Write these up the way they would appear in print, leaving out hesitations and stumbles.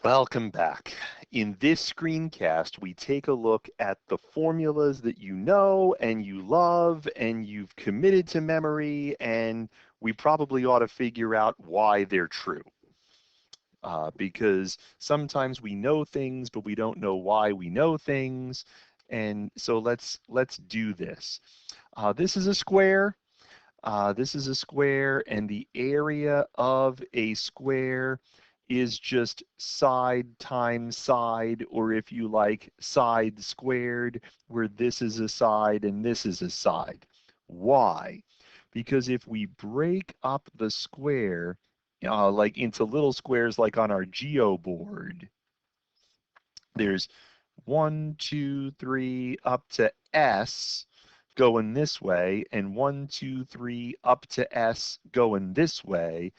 Welcome back. In this screencast, we take a look at the formulas that you know and you love and you've committed to memory, and we probably ought to figure out why they're true. Because sometimes we know things, but we don't know why we know things. And so let's do this. This is a square. This is a square, and the area of a square is just side times side, or if you like, side squared, where this is a side and this is a side. Why? Because if we break up the square like into little squares like on our geo board, there's 1, 2, 3 up to S going this way, and 1, 2, 3 up to S going this way.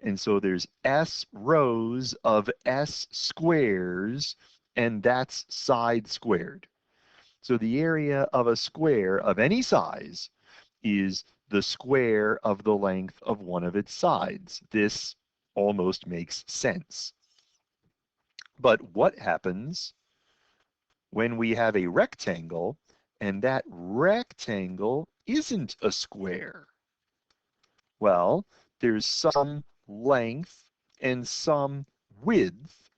And so there's S rows of S squares, and that's side squared. So the area of a square of any size is the square of the length of one of its sides. This almost makes sense. But what happens when we have a rectangle and that rectangle isn't a square? Well, there's some length and some width,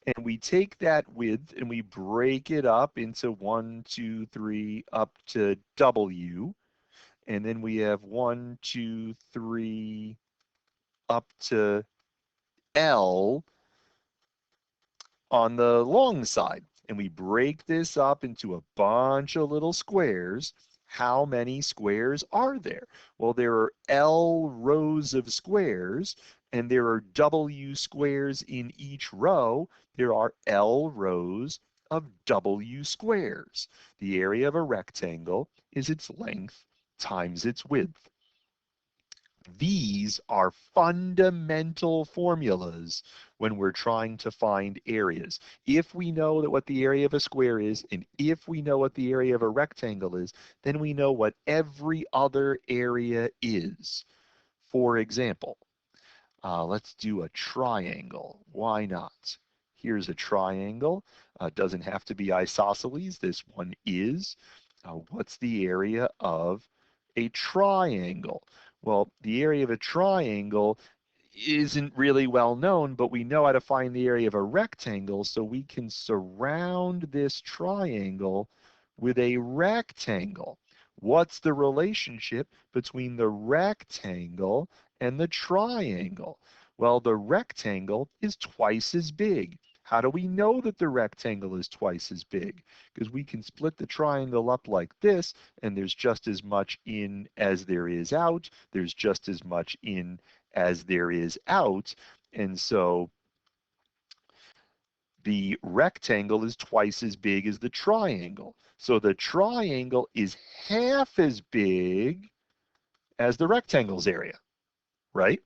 and we take that width and we break it up into 1, 2, 3 up to W, and then we have 1, 2, 3 up to L on the long side. And we break this up into a bunch of little squares. How many squares are there? Well, there are L rows of squares, and there are W squares in each row. There are L rows of W squares. The area of a rectangle is its length times its width. These are fundamental formulas when we're trying to find areas. If we know that what the area of a square is, and if we know what the area of a rectangle is, then we know what every other area is. For example, let's do a triangle. Why not? Here's a triangle. Doesn't have to be isosceles. This one is. What's the area of a triangle? Well, the area of a triangle isn't really well known, but we know how to find the area of a rectangle, so we can surround this triangle with a rectangle. What's the relationship between the rectangle and the triangle? Well, the rectangle is twice as big. How do we know that the rectangle is twice as big? Because we can split the triangle up like this, and there's just as much in as there is out. There's just as much in as there is out. And so the rectangle is twice as big as the triangle. So the triangle is half as big as the rectangle's area, right?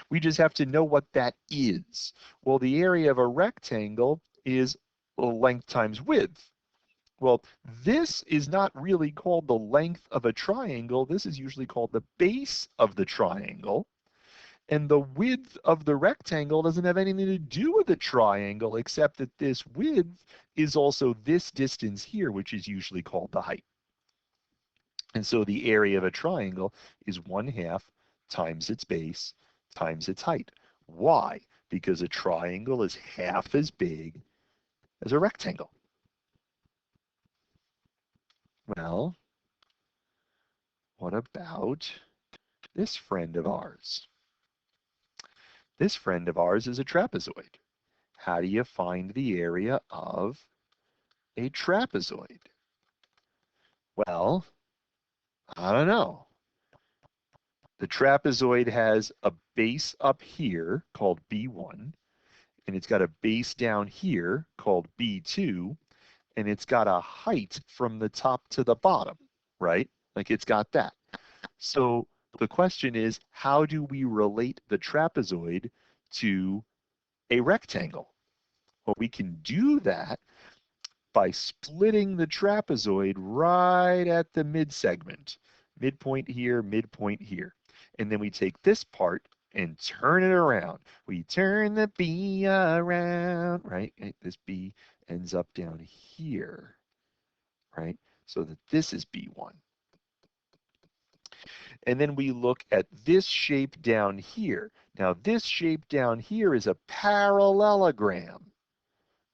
We just have to know what that is. Well, the area of a rectangle is length times width. Well, this is not really called the length of a triangle. This is usually called the base of the triangle. And the width of the rectangle doesn't have anything to do with the triangle, except that this width is also this distance here, which is usually called the height. And so the area of a triangle is 1/2 times its base times its height. Why? Because a triangle is half as big as a rectangle. Well, what about this friend of ours? This friend of ours is a trapezoid. How do you find the area of a trapezoid? Well, I don't know. The trapezoid has a base up here called B1, and it's got a base down here called B2, and it's got a height from the top to the bottom, right? Like it's got that. So the question is, how do we relate the trapezoid to a rectangle? Well, we can do that by splitting the trapezoid right at the midsegment. Midpoint here, midpoint here. And then we take this part and turn it around. We turn the B around, right? This B ends up down here, right? So that this is B1. And then we look at this shape down here. Now this shape down here is a parallelogram.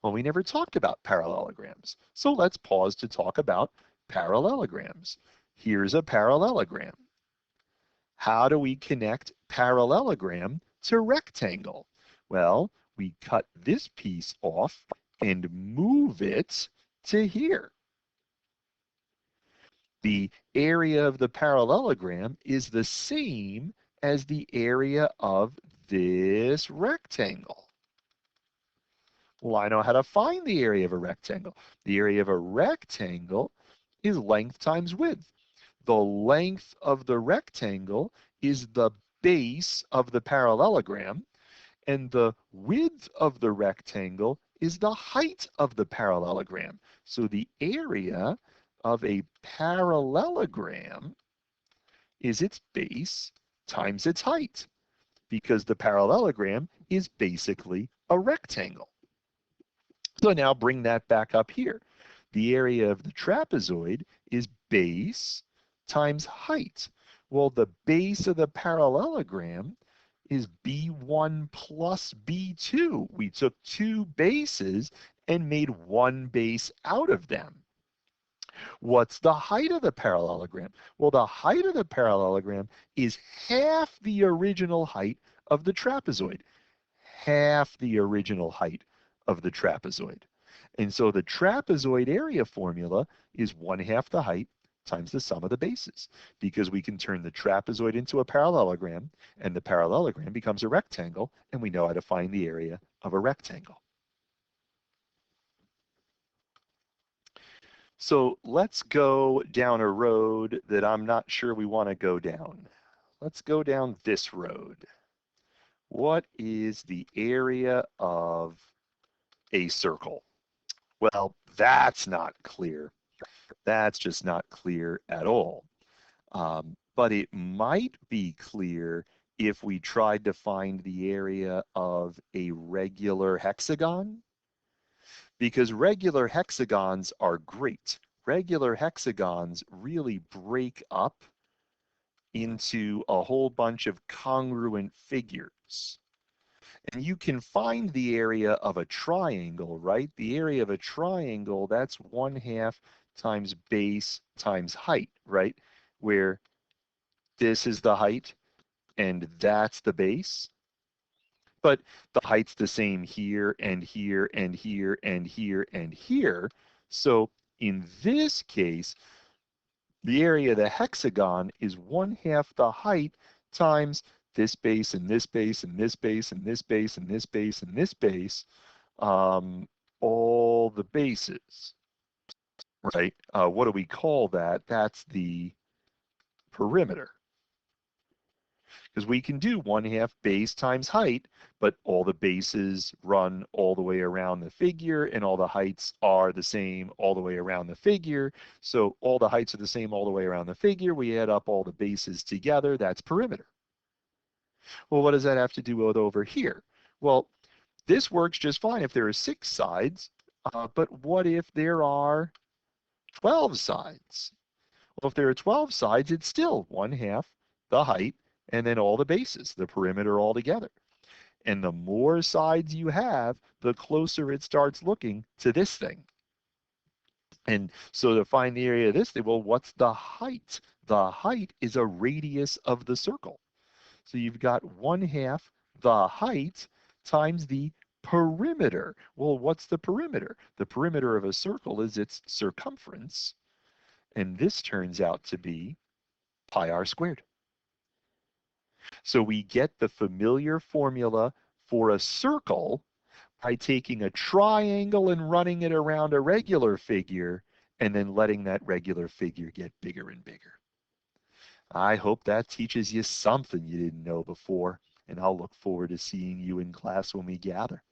Well, we never talked about parallelograms. So let's pause to talk about parallelograms. Here's a parallelogram. How do we connect parallelogram to rectangle? Well, we cut this piece off and move it to here. The area of the parallelogram is the same as the area of this rectangle. Well, I know how to find the area of a rectangle. The area of a rectangle is length times width. The length of the rectangle is the base of the parallelogram, and the width of the rectangle is the height of the parallelogram. So the area of a parallelogram is its base times its height, because the parallelogram is basically a rectangle. So now bring that back up here. The area of the trapezoid is base times height. Well, the base of the parallelogram is B1 plus B2. We took two bases and made one base out of them. What's the height of the parallelogram? Well, the height of the parallelogram is half the original height of the trapezoid. Half the original height of the trapezoid. And so the trapezoid area formula is 1/2 the height times the sum of the bases, because we can turn the trapezoid into a parallelogram, and the parallelogram becomes a rectangle, and we know how to find the area of a rectangle. So let's go down a road that I'm not sure we want to go down. Let's go down this road. What is the area of a circle? Well, that's not clear. That's just not clear at all. But it might be clear if we tried to find the area of a regular hexagon, because regular hexagons are great. Regular hexagons really break up into a whole bunch of congruent figures. And you can find the area of a triangle, right? The area of a triangle, that's 1/2 times base times height, right? Where this is the height and that's the base. But the height's the same here and here and here and here and here. So in this case, the area of the hexagon is 1/2 the height times this base and this base and this base and this base and this base and this base, all the bases, right? What do we call that? That's the perimeter. Because we can do 1/2 base times height, but all the bases run all the way around the figure, and all the heights are the same all the way around the figure. So all the heights are the same all the way around the figure. We add up all the bases together. That's perimeter. Well, what does that have to do with over here? Well, this works just fine if there are 6 sides, but what if there are 12 sides? Well, if there are 12 sides, it's still 1/2 the height and then all the bases, the perimeter altogether. And the more sides you have, the closer it starts looking to this thing. And so to find the area of this thing, well, what's the height? The height is a radius of the circle. So you've got 1/2 the height times the perimeter. Well, what's the perimeter? The perimeter of a circle is its circumference. And this turns out to be pi r squared. So we get the familiar formula for a circle by taking a triangle and running it around a regular figure and then letting that regular figure get bigger and bigger. I hope that teaches you something you didn't know before, and I'll look forward to seeing you in class when we gather.